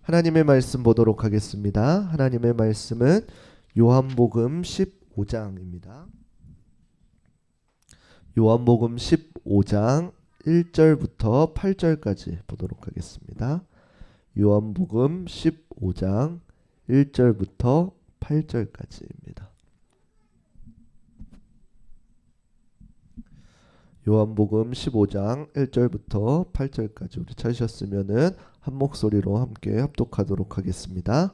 하나님의 말씀 보도록 하겠습니다. 하나님의 말씀은 요한복음 15장입니다. 요한복음 15장 1절부터 8절까지 보도록 하겠습니다. 요한복음 15장 1절부터 8절까지입니다. 요한복음 15장 1절부터 8절까지 우리 찾으셨으면은 한 목소리로 함께 합독하도록 하겠습니다.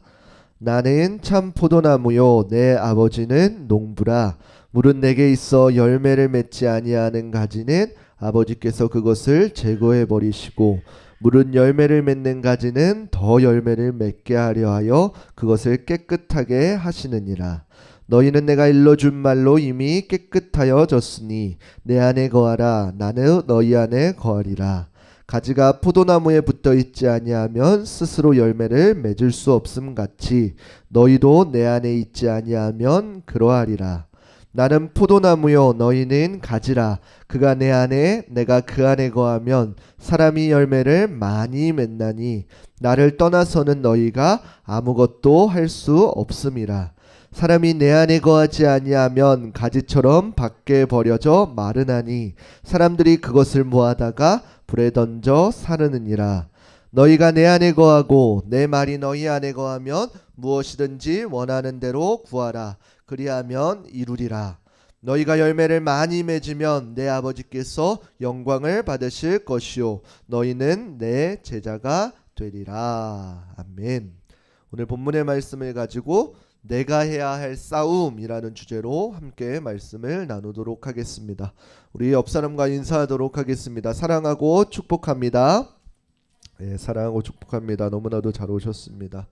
나는 참 포도나무요 내 아버지는 농부라. 물은 내게 있어 열매를 맺지 아니하는 가지는 아버지께서 그것을 제거해 버리시고 물은 열매를 맺는 가지는 더 열매를 맺게 하려 하여 그것을 깨끗하게 하시느니라. 너희는 내가 일러준 말로 이미 깨끗하여졌으니 내 안에 거하라. 나는 너희 안에 거하리라. 가지가 포도나무에 붙어있지 아니하면 스스로 열매를 맺을 수 없음 같이 너희도 내 안에 있지 아니하면 그러하리라. 나는 포도나무요 너희는 가지라. 그가 내 안에 내가 그 안에 거하면 사람이 열매를 많이 맺나니 나를 떠나서는 너희가 아무것도 할 수 없음이라. 사람이 내 안에 거하지 아니하면 가지처럼 밖에 버려져 마르나니 사람들이 그것을 모아다가 불에 던져 사르느니라. 너희가 내 안에 거하고 내 말이 너희 안에 거하면 무엇이든지 원하는 대로 구하라. 그리하면 이루리라. 너희가 열매를 많이 맺으면 내 아버지께서 영광을 받으실 것이요 너희는 내 제자가 되리라. 아멘. 오늘 본문의 말씀을 가지고 내가 해야 할 싸움이라는 주제로 함께 말씀을 나누도록 하겠습니다. 우리 옆사람과 인사하도록 하겠습니다. 사랑하고 축복합니다. 네, 사랑하고 축복합니다. 너무나도 잘 오셨습니다.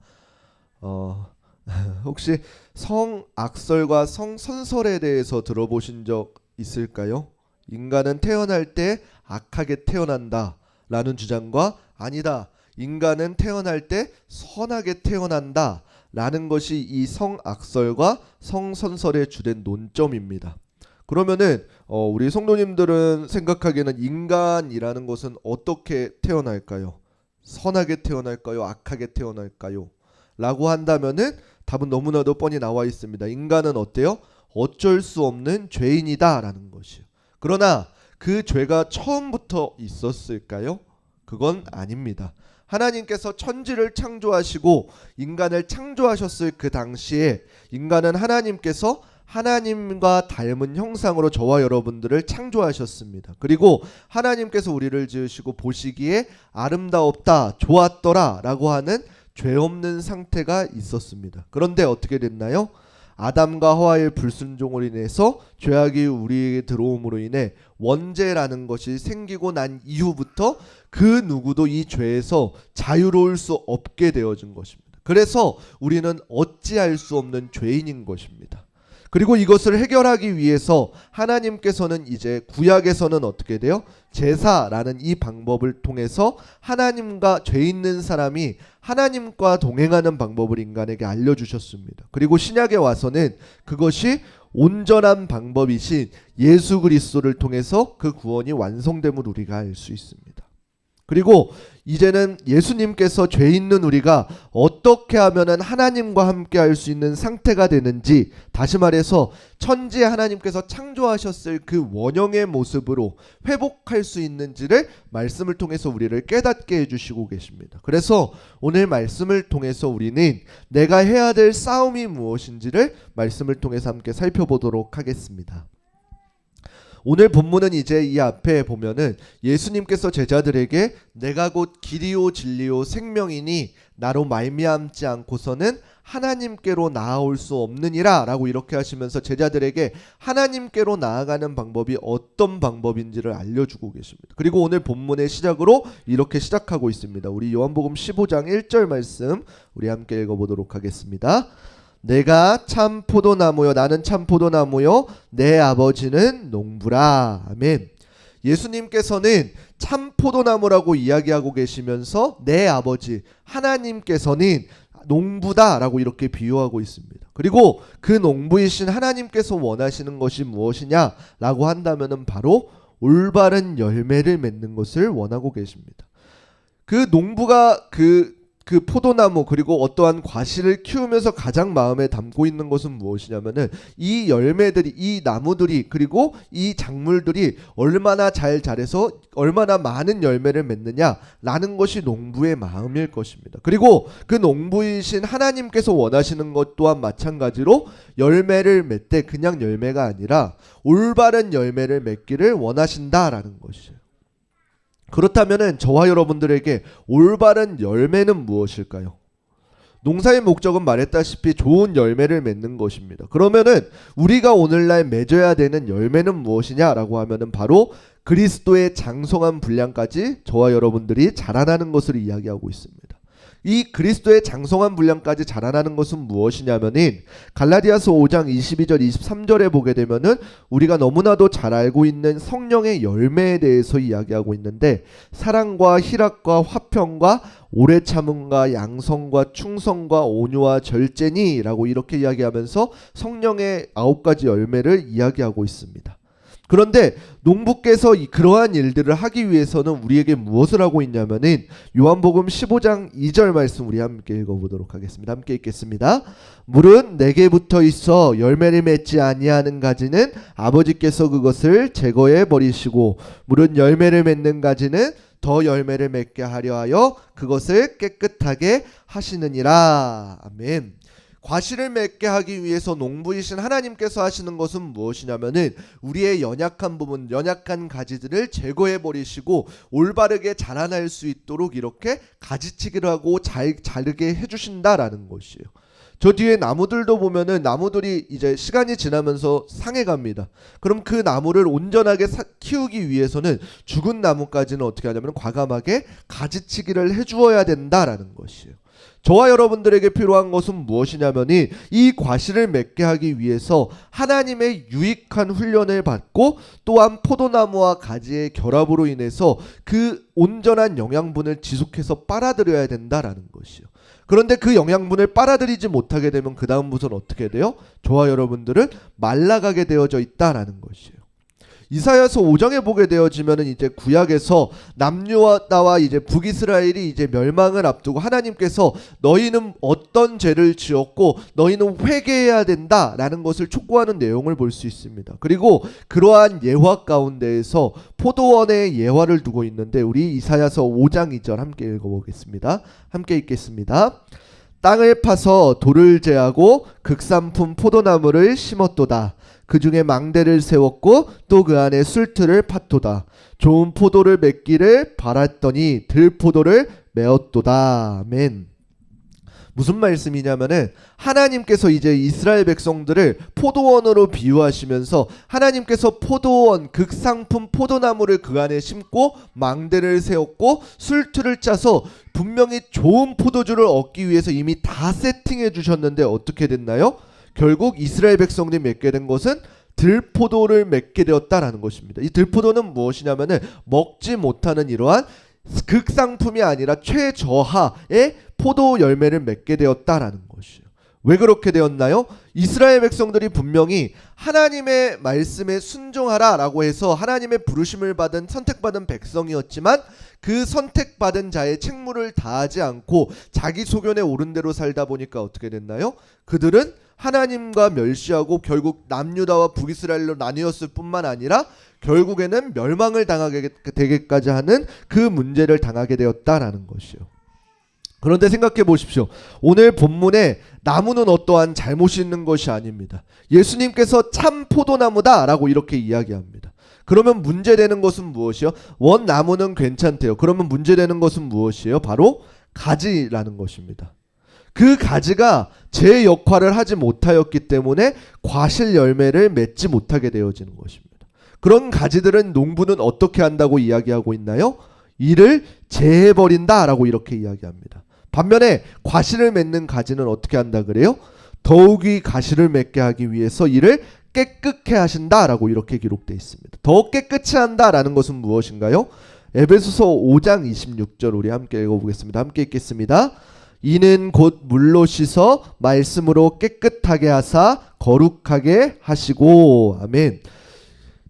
혹시 성악설과 성선설에 대해서 들어보신 적 있을까요? 인간은 태어날 때 악하게 태어난다 라는 주장과 아니다, 인간은 태어날 때 선하게 태어난다 라는 것이 이 성악설과 성선설의 주된 논점입니다. 그러면은 우리 성도님들은 생각하기에는 인간이라는 것은 어떻게 태어날까요? 선하게 태어날까요? 악하게 태어날까요? 라고 한다면은 답은 너무나도 뻔히 나와 있습니다. 인간은 어때요? 어쩔 수 없는 죄인이다 라는 것이요. 그러나 그 죄가 처음부터 있었을까요? 그건 아닙니다. 하나님께서 천지를 창조하시고 인간을 창조하셨을 그 당시에 인간은 하나님께서 하나님과 닮은 형상으로 저와 여러분들을 창조하셨습니다. 그리고 하나님께서 우리를 지으시고 보시기에 아름다웠다, 좋았더라 라고 하는 죄 없는 상태가 있었습니다. 그런데 어떻게 됐나요? 아담과 하와의 불순종으로 인해서 죄악이 우리에게 들어옴으로 인해 원죄라는 것이 생기고 난 이후부터 그 누구도 이 죄에서 자유로울 수 없게 되어진 것입니다. 그래서 우리는 어찌할 수 없는 죄인인 것입니다. 그리고 이것을 해결하기 위해서 하나님께서는 이제 구약에서는 어떻게 돼요? 제사라는 이 방법을 통해서 하나님과 죄 있는 사람이 하나님과 동행하는 방법을 인간에게 알려주셨습니다. 그리고 신약에 와서는 그것이 온전한 방법이신 예수 그리스도를 통해서 그 구원이 완성됨을 우리가 알 수 있습니다. 그리고 이제는 예수님께서 죄 있는 우리가 어떻게 하면은 하나님과 함께 할 수 있는 상태가 되는지, 다시 말해서 천지에 하나님께서 창조하셨을 그 원형의 모습으로 회복할 수 있는지를 말씀을 통해서 우리를 깨닫게 해주시고 계십니다. 그래서 오늘 말씀을 통해서 우리는 내가 해야 될 싸움이 무엇인지를 말씀을 통해서 함께 살펴보도록 하겠습니다. 오늘 본문은 이제 이 앞에 보면은 예수님께서 제자들에게 내가 곧 길이요 진리요 생명이니 나로 말미암지 않고서는 하나님께로 나아올 수 없느니라 라고 이렇게 하시면서 제자들에게 하나님께로 나아가는 방법이 어떤 방법인지를 알려주고 계십니다. 그리고 오늘 본문의 시작으로 이렇게 시작하고 있습니다. 우리 요한복음 15장 1절 말씀 우리 함께 읽어보도록 하겠습니다. 내가 참 포도나무요 나는 참 포도나무요 내 아버지는 농부라. 아멘. 예수님께서는 참 포도나무라고 이야기하고 계시면서 내 아버지 하나님께서는 농부다라고 이렇게 비유하고 있습니다. 그리고 그 농부이신 하나님께서 원하시는 것이 무엇이냐라고 한다면은 바로 올바른 열매를 맺는 것을 원하고 계십니다. 그 농부가 그 그 포도나무 그리고 어떠한 과실을 키우면서 가장 마음에 담고 있는 것은 무엇이냐면은 이 열매들이, 이 나무들이 그리고 이 작물들이 얼마나 잘 자라서 얼마나 많은 열매를 맺느냐라는 것이 농부의 마음일 것입니다. 그리고 그 농부이신 하나님께서 원하시는 것 또한 마찬가지로 열매를 맺되 그냥 열매가 아니라 올바른 열매를 맺기를 원하신다라는 것이에요. 그렇다면은 저와 여러분들에게 올바른 열매는 무엇일까요? 농사의 목적은 말했다시피 좋은 열매를 맺는 것입니다. 그러면은 우리가 오늘날 맺어야 되는 열매는 무엇이냐라고 하면은 바로 그리스도의 장성한 분량까지 저와 여러분들이 자라나는 것을 이야기하고 있습니다. 이 그리스도의 장성한 분량까지 자라나는 것은 무엇이냐면은 갈라디아서 5장 22절 23절에 보게 되면은 우리가 너무나도 잘 알고 있는 성령의 열매에 대해서 이야기하고 있는데, 사랑과 희락과 화평과 오래 참음과 양성과 충성과 온유와 절제니라고 이렇게 이야기하면서 성령의 9가지 열매를 이야기하고 있습니다. 그런데 농부께서 그러한 일들을 하기 위해서는 우리에게 무엇을 하고 있냐면은 요한복음 15장 2절 말씀 우리 함께 읽어보도록 하겠습니다. 함께 읽겠습니다. 물은 내게 붙어 있어 열매를 맺지 아니하는 가지는 아버지께서 그것을 제거해 버리시고, 물은 열매를 맺는 가지는 더 열매를 맺게 하려 하여 그것을 깨끗하게 하시느니라. 아멘. 과실을 맺게 하기 위해서 농부이신 하나님께서 하시는 것은 무엇이냐면은 우리의 연약한 부분, 연약한 가지들을 제거해 버리시고 올바르게 자라날 수 있도록 이렇게 가지치기를 하고 잘 자르게 해주신다라는 것이에요. 저 뒤에 나무들도 보면은 나무들이 이제 시간이 지나면서 상해갑니다. 그럼 그 나무를 온전하게 키우기 위해서는 죽은 나무까지는 어떻게 하냐면 과감하게 가지치기를 해주어야 된다라는 것이에요. 저와 여러분들에게 필요한 것은 무엇이냐면이 이 과실을 맺게 하기 위해서 하나님의 유익한 훈련을 받고 또한 포도나무와 가지의 결합으로 인해서 그 온전한 영양분을 지속해서 빨아들여야 된다라는 것이요. 그런데 그 영양분을 빨아들이지 못하게 되면 그 다음부터는 어떻게 돼요? 저와 여러분들은 말라가게 되어져 있다라는 것이에요. 이사야서 5장에 보게 되어지면은 이제 구약에서 남유다와 이제 북이스라엘이 이제 멸망을 앞두고 하나님께서 너희는 어떤 죄를 지었고 너희는 회개해야 된다라는 것을 촉구하는 내용을 볼 수 있습니다. 그리고 그러한 예화 가운데에서 포도원의 예화를 두고 있는데 우리 이사야서 5장 2절 함께 읽어보겠습니다. 함께 읽겠습니다. 땅을 파서 돌을 제하고 극산품 포도나무를 심었도다. 그 중에 망대를 세웠고 또 그 안에 술틀을 팠도다. 좋은 포도를 맺기를 바랐더니 들포도를 메었도다. 아멘. 무슨 말씀이냐면은 하나님께서 이제 이스라엘 백성들을 포도원으로 비유하시면서 하나님께서 포도원 극상품 포도나무를 그 안에 심고 망대를 세웠고 술틀을 짜서 분명히 좋은 포도주를 얻기 위해서 이미 다 세팅해 주셨는데 어떻게 됐나요? 결국 이스라엘 백성들이 맺게 된 것은 들포도를 맺게 되었다라는 것입니다. 이 들포도는 무엇이냐면은 먹지 못하는 이러한 극상품이 아니라 최저하의 포도 열매를 맺게 되었다라는 것이에요. 왜 그렇게 되었나요? 이스라엘 백성들이 분명히 하나님의 말씀에 순종하라라고 해서 하나님의 부르심을 받은 선택받은 백성이었지만 그 선택받은 자의 책무를 다하지 않고 자기 소견에 옳은 대로 살다 보니까 어떻게 됐나요? 그들은 하나님과 멸시하고 결국 남유다와 북이스라엘로 나뉘었을 뿐만 아니라 결국에는 멸망을 당하게 되기까지 하는 그 문제를 당하게 되었다라는 것이요. 그런데 생각해 보십시오. 오늘 본문에 나무는 어떠한 잘못이 있는 것이 아닙니다. 예수님께서 참 포도나무다 라고 이렇게 이야기합니다. 그러면 문제되는 것은 무엇이요? 원 나무는 괜찮대요. 그러면 문제되는 것은 무엇이에요? 바로 가지라는 것입니다. 그 가지가 제 역할을 하지 못하였기 때문에 과실 열매를 맺지 못하게 되어지는 것입니다. 그런 가지들은 농부는 어떻게 한다고 이야기하고 있나요? 이를 제해버린다라고 이렇게 이야기합니다. 반면에 과실을 맺는 가지는 어떻게 한다 그래요? 더욱이 과실을 맺게 하기 위해서 이를 깨끗게 하신다라고 이렇게 기록되어 있습니다. 더 깨끗이 한다라는 것은 무엇인가요? 에베소서 5장 26절 우리 함께 읽어보겠습니다. 함께 읽겠습니다. 이는 곧 물로 씻어 말씀으로 깨끗하게 하사 거룩하게 하시고. 아멘.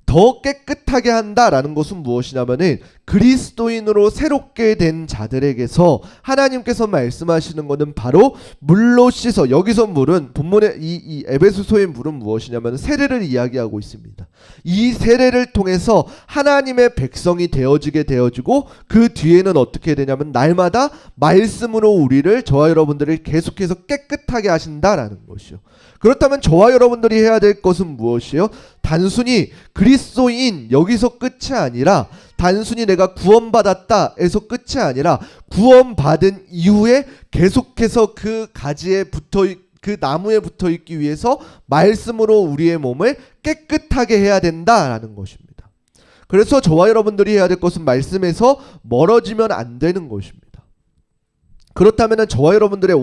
더 깨끗하게 한다라는 것은 무엇이냐면은 그리스도인으로 새롭게 된 자들에게서 하나님께서 말씀하시는 것은 바로 물로 씻어, 여기서 물은 본문의 이 에베소서의 물은 무엇이냐면 세례를 이야기하고 있습니다. 이 세례를 통해서 하나님의 백성이 되어지고 그 뒤에는 어떻게 되냐면 날마다 말씀으로 우리를, 저와 여러분들을 계속해서 깨끗하게 하신다라는 것이요. 그렇다면 저와 여러분들이 해야 될 것은 무엇이에요? 단순히 그리스도인 여기서 끝이 아니라, 단순히 내가 구원받았다 에서 끝이 아니라 구원받은 이후에 계속해서 그 가지에 그 나무에 붙어 있기 위해서 말씀으로 우리의 몸을 깨끗하게 해야 된다라는 것입니다. 그래서 저와 여러분들이 해야 될 것은 말씀에서 멀어지면 안 되는 것입니다. 그렇다면 저와 여러분들의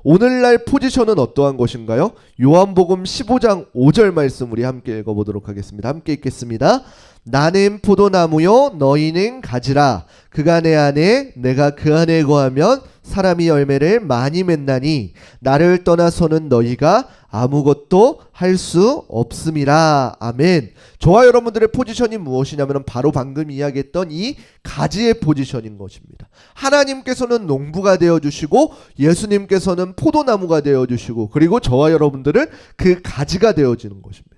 오늘날 포지션은 어떠한 것인가요? 요한복음 15장 5절 말씀 우리 함께 읽어보도록 하겠습니다. 함께 읽겠습니다. 나는 포도나무요 너희는 가지라. 그가 내 안에 내가 그 안에 거하면 사람이 열매를 많이 맺나니 나를 떠나서는 너희가 아무것도 할 수 없음이라. 아멘. 저와 여러분들의 포지션이 무엇이냐면 바로 방금 이야기했던 이 가지의 포지션인 것입니다. 하나님께서는 농부가 되어주시고 예수님께서는 포도나무가 되어주시고, 그리고 저와 여러분들은 그 가지가 되어지는 것입니다.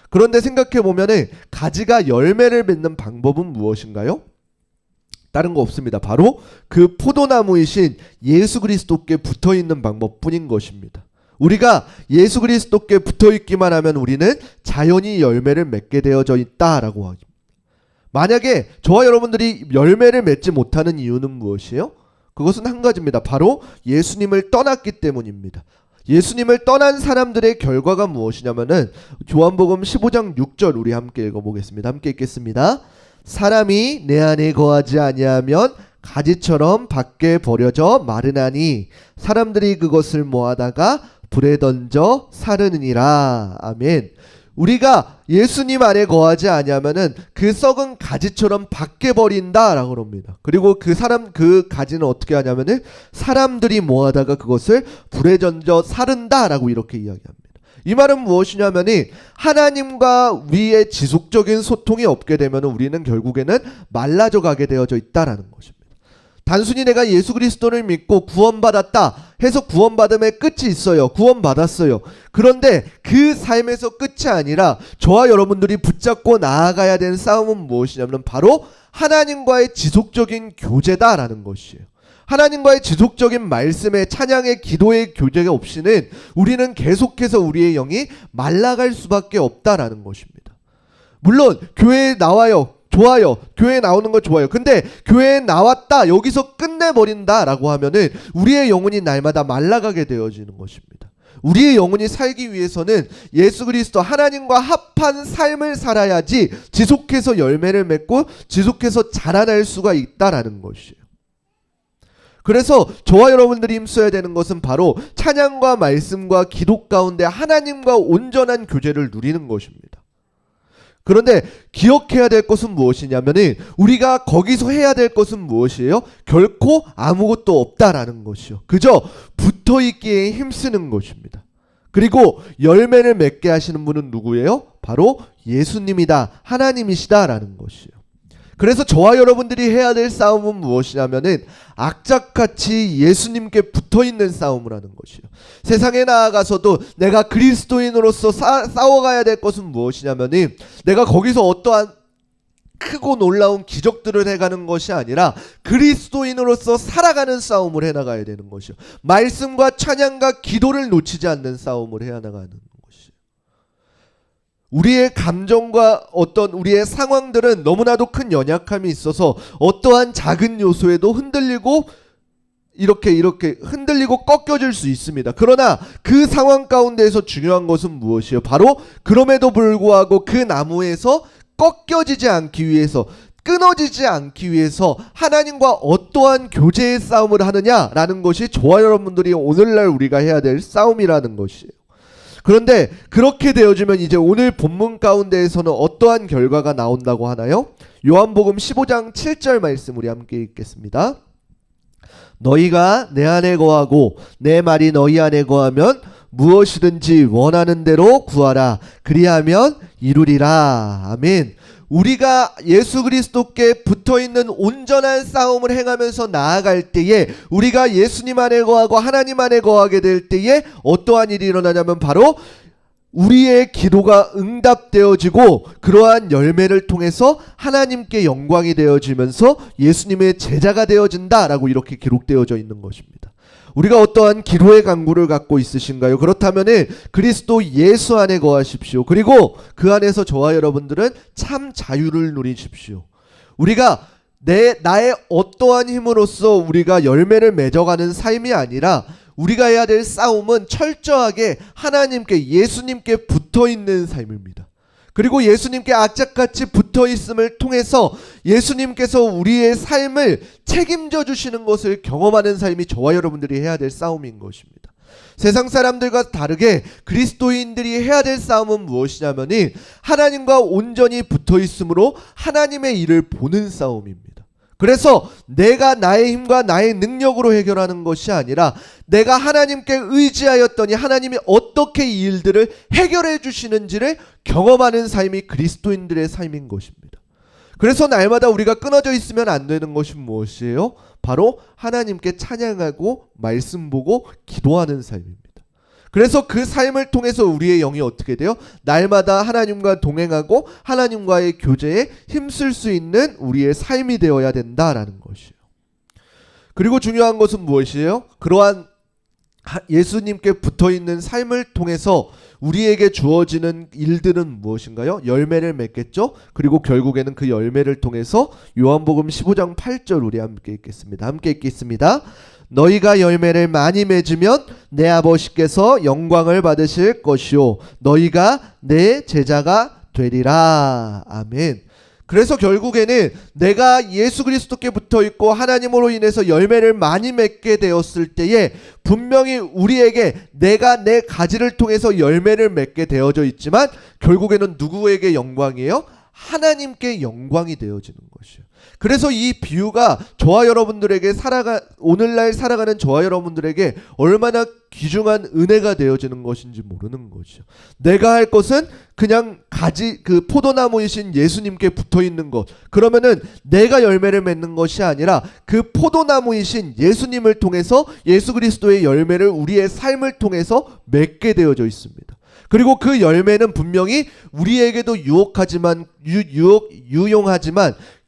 그런데 생각해보면 가지가 열매를 맺는 방법은 무엇인가요? 다른 거 없습니다. 바로 그 포도나무이신 예수 그리스도께 붙어있는 방법뿐인 것입니다. 우리가 예수 그리스도께 붙어있기만 하면 우리는 자연히 열매를 맺게 되어져 있다라고 합니다. 만약에 저와 여러분들이 열매를 맺지 못하는 이유는 무엇이에요? 그것은 한 가지입니다. 바로 예수님을 떠났기 때문입니다. 예수님을 떠난 사람들의 결과가 무엇이냐면은 요한복음 15장 6절 우리 함께 읽어보겠습니다. 함께 읽겠습니다. 사람이 내 안에 거하지 아니하면 가지처럼 밖에 버려져 마르나니 사람들이 그것을 모아다가 불에 던져 사르느니라. 아멘. 우리가 예수님 안에 거하지 아니하면은 그 썩은 가지처럼 밖에 버린다라고 합니다. 그리고 그 가지는 어떻게 하냐면은 사람들이 모아다가 그것을 불에 던져 사른다라고 이렇게 이야기합니다. 이 말은 무엇이냐면은 하나님과 우리의 지속적인 소통이 없게 되면 우리는 결국에는 말라져 가게 되어져 있다라는 것입니다. 단순히 내가 예수 그리스도를 믿고 구원받았다 해서 구원받음의 끝이 있어요. 구원받았어요. 그런데 그 삶에서 끝이 아니라 저와 여러분들이 붙잡고 나아가야 되는 싸움은 무엇이냐면 바로 하나님과의 지속적인 교제다라는 것이에요. 하나님과의 지속적인 말씀의, 찬양의, 기도의 교제가 없이는 우리는 계속해서 우리의 영이 말라갈 수밖에 없다라는 것입니다. 물론 교회에 나와요. 좋아요. 교회에 나오는 거 좋아요. 근데 교회에 나왔다 여기서 끝내버린다라고 하면은 우리의 영혼이 날마다 말라가게 되어지는 것입니다. 우리의 영혼이 살기 위해서는 예수 그리스도 하나님과 합한 삶을 살아야지 지속해서 열매를 맺고 지속해서 자라날 수가 있다라는 것이에요. 그래서 저와 여러분들이 힘써야 되는 것은 바로 찬양과 말씀과 기도 가운데 하나님과 온전한 교제를 누리는 것입니다. 그런데 기억해야 될 것은 무엇이냐면은 우리가 거기서 해야 될 것은 무엇이에요? 결코 아무것도 없다라는 것이요. 그저 붙어있기에 힘쓰는 것입니다. 그리고 열매를 맺게 하시는 분은 누구예요? 바로 예수님이다, 하나님이시다라는 것이요. 그래서 저와 여러분들이 해야 될 싸움은 무엇이냐면은 악착같이 예수님께 붙어있는 싸움을 하는 것이요. 세상에 나아가서도 내가 그리스도인으로서 싸워가야 될 것은 무엇이냐면은 내가 거기서 어떠한 크고 놀라운 기적들을 해가는 것이 아니라 그리스도인으로서 살아가는 싸움을 해나가야 되는 것이요. 말씀과 찬양과 기도를 놓치지 않는 싸움을 해나가는 것이요. 우리의 감정과 어떤 우리의 상황들은 너무나도 큰 연약함이 있어서 어떠한 작은 요소에도 흔들리고 이렇게 흔들리고 꺾여질 수 있습니다. 그러나 그 상황 가운데에서 중요한 것은 무엇이에요? 바로 그럼에도 불구하고 그 나무에서 꺾여지지 않기 위해서, 끊어지지 않기 위해서 하나님과 어떠한 교제의 싸움을 하느냐라는 것이 저와 여러분들이 오늘날 우리가 해야 될 싸움이라는 것이에요. 그런데 그렇게 되어지면 이제 오늘 본문 가운데에서는 어떠한 결과가 나온다고 하나요? 요한복음 15장 7절 말씀 우리 함께 읽겠습니다. 너희가 내 안에 거하고 내 말이 너희 안에 거하면 무엇이든지 원하는 대로 구하라. 그리하면 이루리라. 아멘. 우리가 예수 그리스도께 붙어있는 온전한 싸움을 행하면서 나아갈 때에 우리가 예수님 안에 거하고 하나님 안에 거하게 될 때에 어떠한 일이 일어나냐면 바로 우리의 기도가 응답되어지고 그러한 열매를 통해서 하나님께 영광이 되어지면서 예수님의 제자가 되어진다라고 이렇게 기록되어져 있는 것입니다. 우리가 어떠한 기도의 간구를 갖고 있으신가요? 그렇다면 그리스도 예수 안에 거하십시오. 그리고 그 안에서 저와 여러분들은 참 자유를 누리십시오. 우리가 나의 어떠한 힘으로써 우리가 열매를 맺어가는 삶이 아니라 우리가 해야 될 싸움은 철저하게 하나님께 예수님께 붙어있는 삶입니다. 그리고 예수님께 악착같이 붙어있음을 통해서 예수님께서 우리의 삶을 책임져 주시는 것을 경험하는 삶이 저와 여러분들이 해야 될 싸움인 것입니다. 세상 사람들과 다르게 그리스도인들이 해야 될 싸움은 무엇이냐면 하나님과 온전히 붙어있으므로 하나님의 일을 보는 싸움입니다. 그래서 내가 나의 힘과 나의 능력으로 해결하는 것이 아니라 내가 하나님께 의지하였더니 하나님이 어떻게 이 일들을 해결해 주시는지를 경험하는 삶이 그리스도인들의 삶인 것입니다. 그래서 날마다 우리가 끊어져 있으면 안 되는 것이 무엇이에요? 바로 하나님께 찬양하고 말씀 보고 기도하는 삶입니다. 그래서 그 삶을 통해서 우리의 영이 어떻게 돼요? 날마다 하나님과 동행하고 하나님과의 교제에 힘쓸 수 있는 우리의 삶이 되어야 된다라는 것이에요. 그리고 중요한 것은 무엇이에요? 그러한 예수님께 붙어있는 삶을 통해서 우리에게 주어지는 일들은 무엇인가요? 열매를 맺겠죠? 그리고 결국에는 그 열매를 통해서 요한복음 15장 8절 우리 함께 읽겠습니다. 함께 읽겠습니다. 너희가 열매를 많이 맺으면 내 아버지께서 영광을 받으실 것이요 너희가 내 제자가 되리라. 아멘. 그래서 결국에는 내가 예수 그리스도께 붙어있고 하나님으로 인해서 열매를 많이 맺게 되었을 때에 분명히 우리에게 내가 내 가지를 통해서 열매를 맺게 되어져 있지만 결국에는 누구에게 영광이에요? 하나님께 영광이 되어지는 것이에요. 그래서 이 비유가 저와 여러분들에게 오늘날 살아가는 저와 여러분들에게 얼마나 귀중한 은혜가 되어지는 것인지 모르는 것이죠. 내가 할 것은 그냥 그 포도나무이신 예수님께 붙어있는 것. 그러면은 내가 열매를 맺는 것이 아니라 그 포도나무이신 예수님을 통해서 예수 그리스도의 열매를 우리의 삶을 통해서 맺게 되어져 있습니다. 그리고 그 열매는 분명히 우리에게도 유용하지만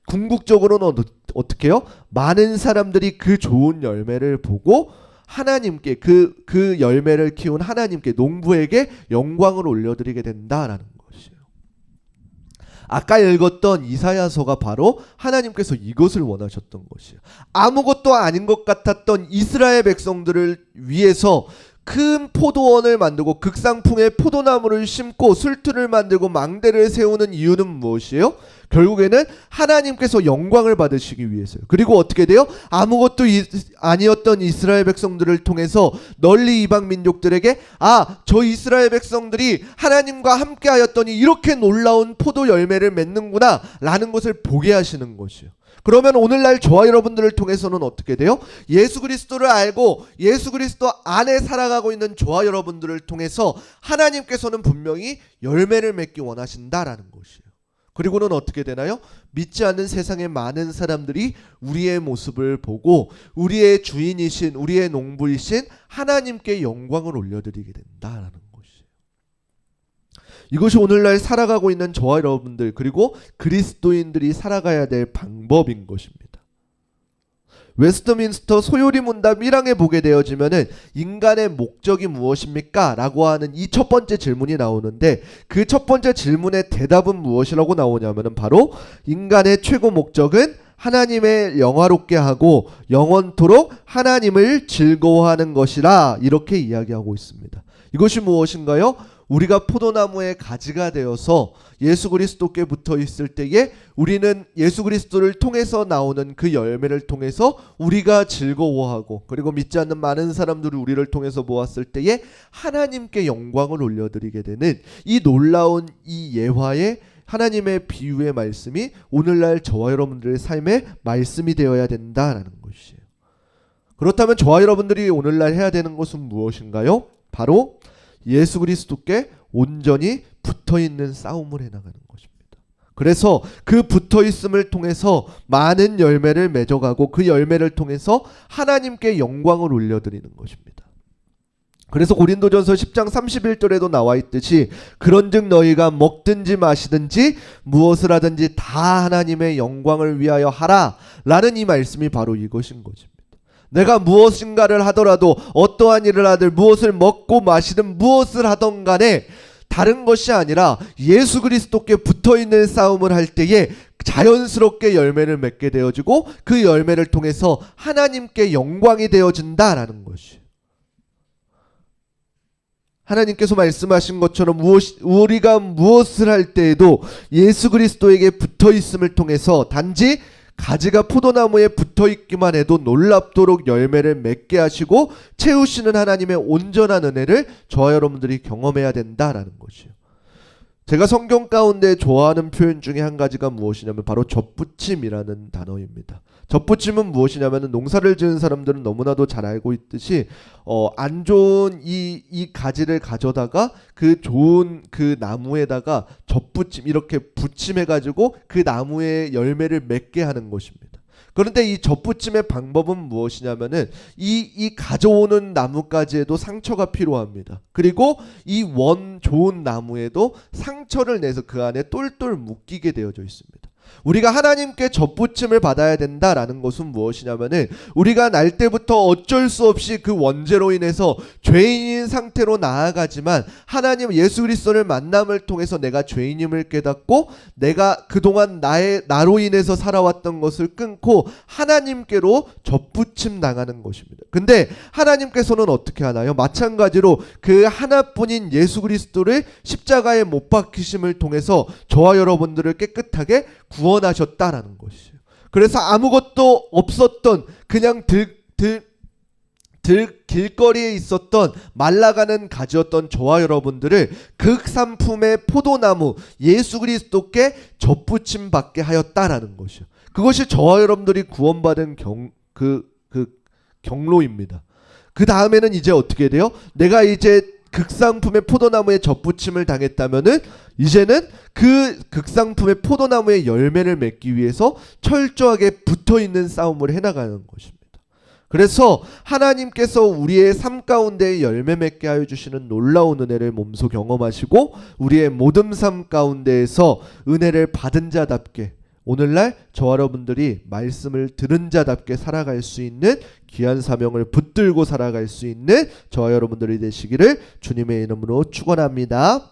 궁극적으로는 어떻게 해요? 많은 사람들이 그 좋은 열매를 보고 하나님께 그 열매를 키운 하나님께 농부에게 영광을 올려드리게 된다라는 것이에요. 아까 읽었던 이사야서가 바로 하나님께서 이것을 원하셨던 것이에요. 아무것도 아닌 것 같았던 이스라엘 백성들을 위해서 큰 포도원을 만들고 극상풍의 포도나무를 심고 술틀을 만들고 망대를 세우는 이유는 무엇이에요? 결국에는 하나님께서 영광을 받으시기 위해서요. 그리고 어떻게 돼요? 아무것도 아니었던 이스라엘 백성들을 통해서 널리 이방 민족들에게 저 이스라엘 백성들이 하나님과 함께 하였더니 이렇게 놀라운 포도 열매를 맺는구나 라는 것을 보게 하시는 것이에요. 그러면 오늘날 저와 여러분들을 통해서는 어떻게 돼요? 예수 그리스도를 알고 예수 그리스도 안에 살아가고 있는 저와 여러분들을 통해서 하나님께서는 분명히 열매를 맺기 원하신다라는 것이에요. 그리고는 어떻게 되나요? 믿지 않는 세상의 많은 사람들이 우리의 모습을 보고 우리의 주인이신 우리의 농부이신 하나님께 영광을 올려드리게 된다라는 것이에요. 이것이 오늘날 살아가고 있는 저와 여러분들 그리고 그리스도인들이 살아가야 될 방법인 것입니다. 웨스트민스터 소요리 문답 1항에 보게 되어지면은 인간의 목적이 무엇입니까? 라고 하는 이 첫 번째 질문이 나오는데 그 첫 번째 질문의 대답은 무엇이라고 나오냐면은 바로 인간의 최고 목적은 하나님을 영화롭게 하고 영원토록 하나님을 즐거워하는 것이라 이렇게 이야기하고 있습니다. 이것이 무엇인가요? 우리가 포도나무의 가지가 되어서 예수 그리스도께 붙어 있을 때에 우리는 예수 그리스도를 통해서 나오는 그 열매를 통해서 우리가 즐거워하고 그리고 믿지 않는 많은 사람들이 우리를 통해서 보았을 때에 하나님께 영광을 올려드리게 되는 이 놀라운 이 예화의 하나님의 비유의 말씀이 오늘날 저와 여러분들의 삶의 말씀이 되어야 된다라는 것이에요. 그렇다면 저와 여러분들이 오늘날 해야 되는 것은 무엇인가요? 바로 예수 그리스도께 온전히 붙어있는 싸움을 해나가는 것입니다. 그래서 그 붙어있음을 통해서 많은 열매를 맺어가고 그 열매를 통해서 하나님께 영광을 올려드리는 것입니다. 그래서 고린도전서 10장 31절에도 나와 있듯이 그런즉 너희가 먹든지 마시든지 무엇을 하든지 다 하나님의 영광을 위하여 하라 라는 이 말씀이 바로 이것인 것입니다. 내가 무엇인가를 하더라도 어떠한 일을 하든 무엇을 먹고 마시든 무엇을 하던 간에 다른 것이 아니라 예수 그리스도께 붙어있는 싸움을 할 때에 자연스럽게 열매를 맺게 되어지고 그 열매를 통해서 하나님께 영광이 되어진다라는 것이에요. 하나님께서 말씀하신 것처럼 우리가 무엇을 할 때에도 예수 그리스도에게 붙어있음을 통해서 단지 가지가 포도나무에 붙어있기만 해도 놀랍도록 열매를 맺게 하시고 채우시는 하나님의 온전한 은혜를 저와 여러분들이 경험해야 된다라는 것이에요. 제가 성경 가운데 좋아하는 표현 중에 한 가지가 무엇이냐면 바로 접붙임이라는 단어입니다. 접붙임은 무엇이냐면 농사를 지은 사람들은 너무나도 잘 알고 있듯이 안 좋은 이 가지를 가져다가 그 좋은 그 나무에다가 접붙임 이렇게 붙임해가지고 그 나무에 열매를 맺게 하는 것입니다. 그런데 이 접붙임의 방법은 무엇이냐면은 이 가져오는 나무까지에도 상처가 필요합니다. 그리고 이 좋은 나무에도 상처를 내서 그 안에 똘똘 묶이게 되어져 있습니다. 우리가 하나님께 접붙임을 받아야 된다라는 것은 무엇이냐면은 우리가 날 때부터 어쩔 수 없이 그 원죄로 인해서 죄인인 상태로 나아가지만 하나님 예수 그리스도를 만남을 통해서 내가 죄인임을 깨닫고 내가 그동안 나로 인해서 살아왔던 것을 끊고 하나님께로 접붙임 당하는 것입니다. 근데 하나님께서는 어떻게 하나요? 마찬가지로 그 하나뿐인 예수 그리스도를 십자가에 못 박히심을 통해서 저와 여러분들을 깨끗하게 구원하셨다라는 것이에요. 그래서 아무것도 없었던 그냥 길거리에 있었던 말라가는 가지였던 저와 여러분들을 극산품의 포도나무 예수 그리스도께 접붙임 받게 하였다라는 것이요. 그것이 저와 여러분들이 구원받은 경로입니다. 그 다음에는 이제 어떻게 돼요? 내가 이제 극상품의 포도나무에 접붙임을 당했다면은 이제는 그 극상품의 포도나무의 열매를 맺기 위해서 철저하게 붙어있는 싸움을 해나가는 것입니다. 그래서 하나님께서 우리의 삶 가운데 열매 맺게 하여 주시는 놀라운 은혜를 몸소 경험하시고 우리의 모든 삶 가운데에서 은혜를 받은 자답게 오늘날 저와 여러분들이 말씀을 들은 자답게 살아갈 수 있는 귀한 사명을 붙들고 살아갈 수 있는 저와 여러분들이 되시기를 주님의 이름으로 축원합니다.